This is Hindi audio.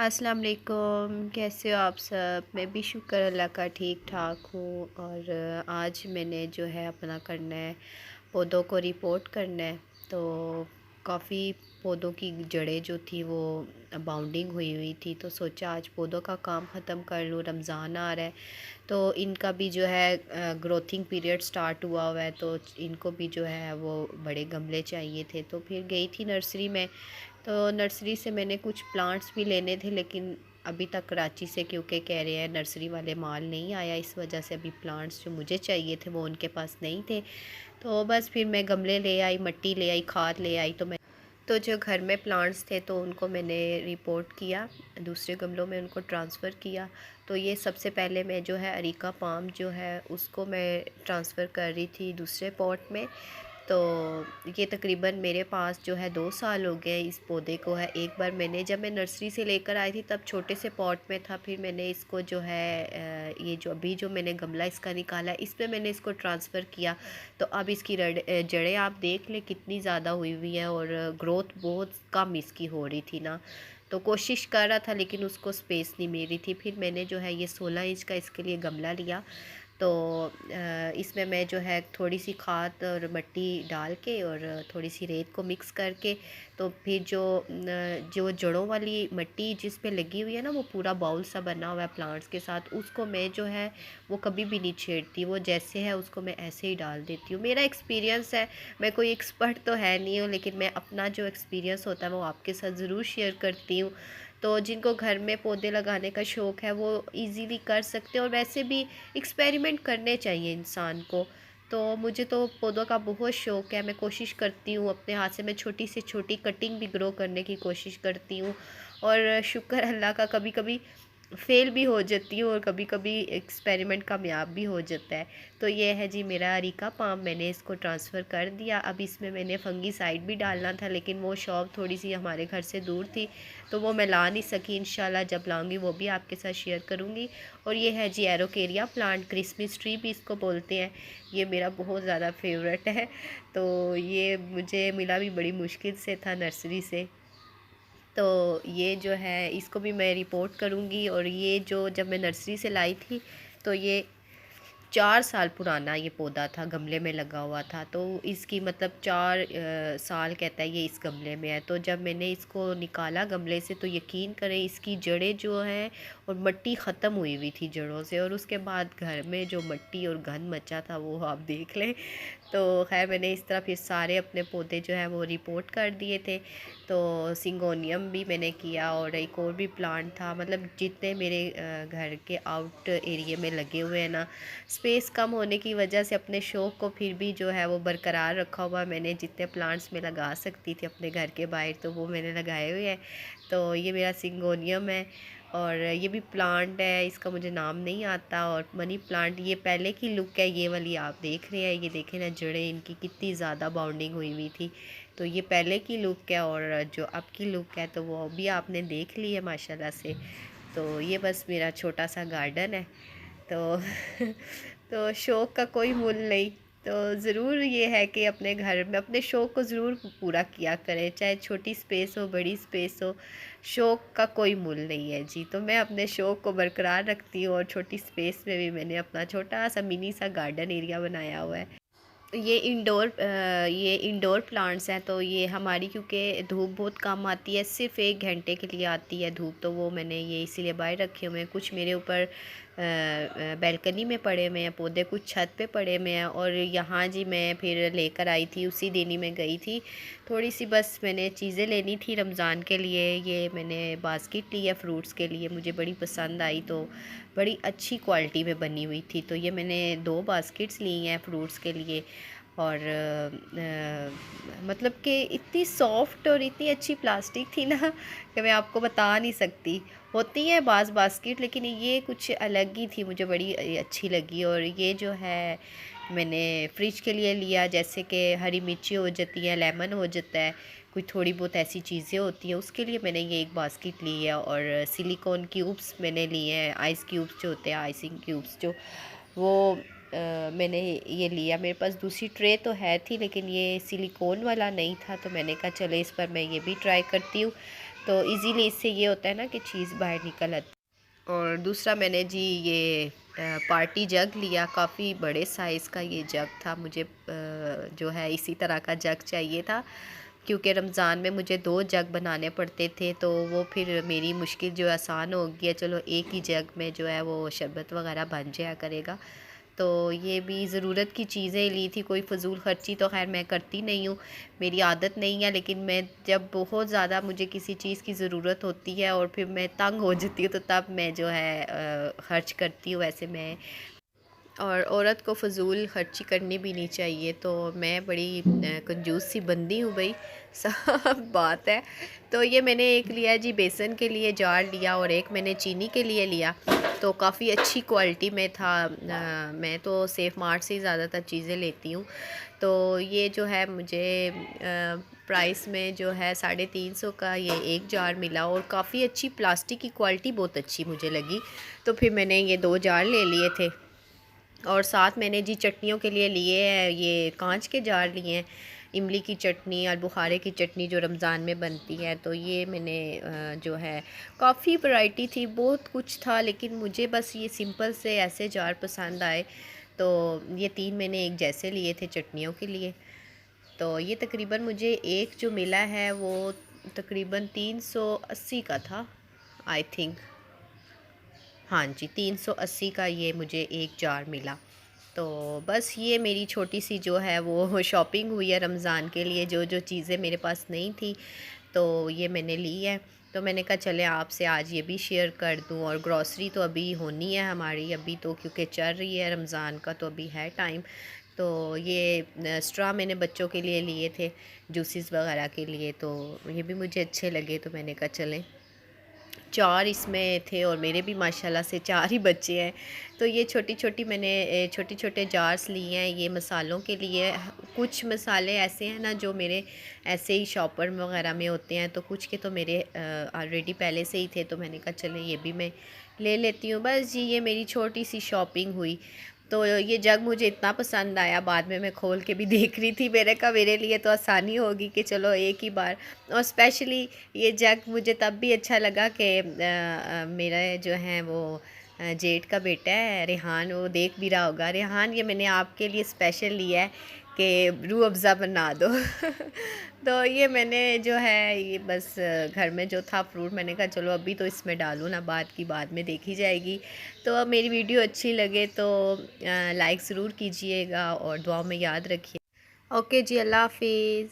अस्सलाम वालेकुम। कैसे हो आप सब? मैं भी शुक्र अल्लाह का ठीक ठाक हूँ। और आज मैंने जो है अपना करना है, पौधों को रिपोर्ट करना है। तो काफ़ी पौधों की जड़ें जो थी वो बाउंडिंग हुई हुई थी, तो सोचा आज पौधों का काम ख़त्म कर लूँ। रमज़ान आ रहा है तो इनका भी जो है ग्रोथिंग पीरियड स्टार्ट हुआ है, तो इनको भी जो है वो बड़े गमले चाहिए थे। तो फिर गई थी नर्सरी में, तो नर्सरी से मैंने कुछ प्लांट्स भी लेने थे, लेकिन अभी तक कराची से क्योंकि कह रहे हैं नर्सरी वाले माल नहीं आया, इस वजह से अभी प्लांट्स जो मुझे चाहिए थे वो उनके पास नहीं थे। तो बस फिर मैं गमले ले आई, मिट्टी ले आई, खाद ले आई। तो जो घर में प्लांट्स थे तो उनको मैंने रिपोर्ट किया, दूसरे गमलों में उनको ट्रांसफ़र किया। तो ये सबसे पहले मैं जो है अरीका पाम जो है उसको मैं ट्रांसफ़र कर रही थी दूसरे पॉट में। तो ये तकरीबन मेरे पास जो है 2 साल हो गए इस पौधे को है। एक बार मैंने जब मैं नर्सरी से लेकर आई थी तब छोटे से पॉट में था, फिर मैंने इसको जो है ये जो अभी जो मैंने गमला इसका निकाला है इस पे मैंने इसको ट्रांसफ़र किया। तो अब इसकी जड़ें आप देख लें कितनी ज़्यादा हुई हुई हैं, और ग्रोथ बहुत कम इसकी हो रही थी ना। तो कोशिश कर रहा था लेकिन उसको स्पेस नहीं मिल रही थी। फिर मैंने जो है ये 16 इंच का इसके लिए गमला लिया। तो इसमें मैं जो है थोड़ी सी खाद और मिट्टी डाल के और थोड़ी सी रेत को मिक्स करके, तो फिर जो जड़ों वाली मिट्टी जिस पे लगी हुई है ना, वो पूरा बाउल सा बना हुआ है प्लांट्स के साथ, उसको मैं जो है वो कभी भी नहीं छेड़ती। वो जैसे है उसको मैं ऐसे ही डाल देती हूँ। मेरा एक्सपीरियंस है, मैं कोई एक्सपर्ट तो है नहीं हूँ, लेकिन मैं अपना जो एक्सपीरियंस होता है वो आपके साथ ज़रूर शेयर करती हूँ। तो जिनको घर में पौधे लगाने का शौक़ है वो इजीली कर सकते हैं, और वैसे भी एक्सपेरिमेंट करने चाहिए इंसान को। तो मुझे तो पौधों का बहुत शौक़ है, मैं कोशिश करती हूँ अपने हाथ से, मैं छोटी से छोटी कटिंग भी ग्रो करने की कोशिश करती हूँ। और शुक्र अल्लाह का कभी कभी फ़ेल भी हो जाती हूँ और कभी कभी एक्सपेरिमेंट कामयाब भी हो जाता है। तो ये है जी मेरा अरीका पाम, मैंने इसको ट्रांसफ़र कर दिया। अब इसमें मैंने फंगीसाइड भी डालना था, लेकिन वो शॉप थोड़ी सी हमारे घर से दूर थी तो वो मैं ला नहीं सकी। इंशाल्लाह जब लाऊंगी वो भी आपके साथ शेयर करूँगी। और ये है जी एरोकेरिया प्लांट, क्रिसमस ट्री भी इसको बोलते हैं। ये मेरा बहुत ज़्यादा फेवरेट है। तो ये मुझे मिला भी बड़ी मुश्किल से था नर्सरी से। तो ये जो है इसको भी मैं रिपोर्ट करूँगी। और ये जो जब मैं नर्सरी से लाई थी तो ये 4 साल पुराना ये पौधा था, गमले में लगा हुआ था। तो इसकी मतलब 4 साल कहता है ये इस गमले में है। तो जब मैंने इसको निकाला गमले से तो यकीन करें इसकी जड़ें जो हैं और मिट्टी ख़त्म हुई हुई थी जड़ों से, और उसके बाद घर में जो मिट्टी और गंद मचा था वो आप देख लें। तो खैर मैंने इस तरह फिर सारे अपने पौधे जो हैं वो रिपोर्ट कर दिए थे। तो सिंगोनियम भी मैंने किया और एक और भी प्लांट था, मतलब जितने मेरे घर के आउट एरिया में लगे हुए हैं ना, स्पेस कम होने की वजह से अपने शौक़ को फिर भी जो है वो बरकरार रखा हुआ मैंने। जितने प्लांट्स में लगा सकती थी अपने घर के बाहर तो वो मैंने लगाए हुए हैं। तो ये मेरा सिंगोनियम है, और ये भी प्लांट है, इसका मुझे नाम नहीं आता। और मनी प्लांट, ये पहले की लुक है, ये वाली आप देख रहे हैं, ये देखें ना जड़ें इनकी कितनी ज़्यादा बाउंडिंग हुई हुई थी। तो ये पहले की लुक है, और जो अब की लुक है तो वो भी आपने देख ली है माशाल्लाह से। तो ये बस मेरा छोटा सा गार्डन है। तो तो शौक़ का कोई मूल नहीं। तो ज़रूर ये है कि अपने घर में अपने शौक़ को ज़रूर पूरा किया करें, चाहे छोटी स्पेस हो बड़ी स्पेस हो, शौक़ का कोई मूल नहीं है जी। तो मैं अपने शौक़ को बरकरार रखती हूँ, और छोटी स्पेस में भी मैंने अपना छोटा सा मिनी सा गार्डन एरिया बनाया हुआ है। ये इंडोर प्लांट्स हैं। तो ये हमारी क्योंकि धूप बहुत कम आती है, सिर्फ़ 1 घंटे के लिए आती है धूप, तो वो मैंने ये इसीलिए बाहर रखे हुए हैं। कुछ मेरे ऊपर बैल्कनी में पड़े हुए हैं पौधे, कुछ छत पे पड़े हुए हैं। और यहाँ जी मैं फिर लेकर आई थी, उसी दिन ही मैं गई थी, थोड़ी सी बस मैंने चीज़ें लेनी थी रमज़ान के लिए। ये मैंने बास्केट ली है फ्रूट्स के लिए, मुझे बड़ी पसंद आई, तो बड़ी अच्छी क्वालिटी में बनी हुई थी। तो ये मैंने 2 बास्केट्स ली हैं फ्रूट्स के लिए। और मतलब कि इतनी सॉफ्ट और इतनी अच्छी प्लास्टिक थी ना कि मैं आपको बता नहीं सकती। होती है बाज़ बास्केट, लेकिन ये कुछ अलग ही थी, मुझे बड़ी अच्छी लगी। और ये जो है मैंने फ्रिज के लिए लिया, जैसे कि हरी मिर्ची हो जाती है, लेमन हो जाता है, कोई थोड़ी बहुत ऐसी चीज़ें होती हैं, उसके लिए मैंने ये एक बास्केट ली है। और सिलिकॉन क्यूब्स मैंने लिए हैं, आइस क्यूब्स जो होते हैं, आइसिंग क्यूब्स जो, वो मैंने ये लिया। मेरे पास दूसरी ट्रे तो है थी, लेकिन ये सिलिकॉन वाला नहीं था, तो मैंने कहा चलो इस पर मैं ये भी ट्राई करती हूँ। तो इजीली इससे ये होता है ना कि चीज़ बाहर निकल आती। और दूसरा मैंने जी ये पार्टी जग लिया, काफ़ी बड़े साइज़ का ये जग था। मुझे जो है इसी तरह का जग चाहिए था, क्योंकि रमज़ान में मुझे 2 जग बनाने पड़ते थे, तो वो फिर मेरी मुश्किल जो आसान हो गया। चलो एक ही जग में जो है वो शरबत वग़ैरह बन जाया करेगा। तो ये भी ज़रूरत की चीज़ें ली थी, कोई फ़िज़ूल ख़र्ची तो ख़ैर मैं करती नहीं हूँ, मेरी आदत नहीं है। लेकिन मैं जब बहुत ज़्यादा मुझे किसी चीज़ की ज़रूरत होती है और फिर मैं तंग हो जाती हूँ, तो तब मैं जो है ख़र्च करती हूँ। वैसे मैं और औरत को फ़िज़ूल ख़र्ची करनी भी नहीं चाहिए, तो मैं बड़ी कंजूस सी बंदी हूँ भई, सब बात है। तो ये मैंने एक लिया जी बेसन के लिए जार लिया, और एक मैंने चीनी के लिए लिया, तो काफ़ी अच्छी क्वालिटी में था। मैं तो सेफ मार्ट से ही ज़्यादातर चीज़ें लेती हूँ। तो ये जो है मुझे प्राइस में जो है 350 का ये एक जार मिला, और काफ़ी अच्छी प्लास्टिक की क्वालिटी बहुत अच्छी मुझे लगी। तो फिर मैंने ये 2 जार ले लिए थे। और साथ मैंने जी चटनियों के लिए लिए हैं, ये कांच के जार लिए हैं। इमली की चटनी और बुखारे की चटनी जो रमज़ान में बनती है, तो ये मैंने जो है काफ़ी वैरायटी थी, बहुत कुछ था, लेकिन मुझे बस ये सिंपल से ऐसे जार पसंद आए। तो ये 3 मैंने एक जैसे लिए थे चटनियों के लिए। तो ये तकरीबन मुझे एक जो मिला है वो तकरीबन 380 का था, आई थिंक। हाँ जी, 380 का ये मुझे एक जार मिला। तो बस ये मेरी छोटी सी जो है वो शॉपिंग हुई है रमज़ान के लिए। जो जो चीज़ें मेरे पास नहीं थी, तो ये मैंने ली है। तो मैंने कहा चले आपसे आज ये भी शेयर कर दूँ। और ग्रॉसरी तो अभी होनी है हमारी, अभी तो क्योंकि चल रही है रमज़ान का, तो अभी है टाइम। तो ये स्ट्रॉ मैंने बच्चों के लिए लिए थे, जूसेस वगैरह के लिए, तो ये भी मुझे अच्छे लगे। तो मैंने कहा चलें, 4 इसमें थे और मेरे भी माशाल्लाह से 4 ही बच्चे हैं। तो ये छोटी-छोटी मैंने छोटे-छोटे जार्स लिए हैं ये मसालों के लिए। कुछ मसाले ऐसे हैं ना जो मेरे ऐसे ही शॉपर वग़ैरह में होते हैं, तो कुछ के तो मेरे ऑलरेडी पहले से ही थे, तो मैंने कहा चलें ये भी मैं ले लेती हूँ। बस जी ये मेरी छोटी-सी शॉपिंग हुई। तो ये जग मुझे इतना पसंद आया, बाद में मैं खोल के भी देख रही थी, मैंने कहा मेरे लिए तो आसानी होगी कि चलो एक ही बार। और स्पेशली ये जग मुझे तब भी अच्छा लगा कि मेरा जो है वो जेठ का बेटा है रेहान, वो देख भी रहा होगा। रेहान, ये मैंने आपके लिए स्पेशल लिया है कि रूह अफ़ज़ा बना दो। तो ये मैंने जो है ये बस घर में जो था फ्रूट, मैंने कहा चलो अभी तो इसमें डालूँ ना, बाद की बाद में देखी जाएगी। तो अब मेरी वीडियो अच्छी लगे तो लाइक ज़रूर कीजिएगा और दुआ में याद रखिए। ओके जी, अल्लाह हाफ़िज़।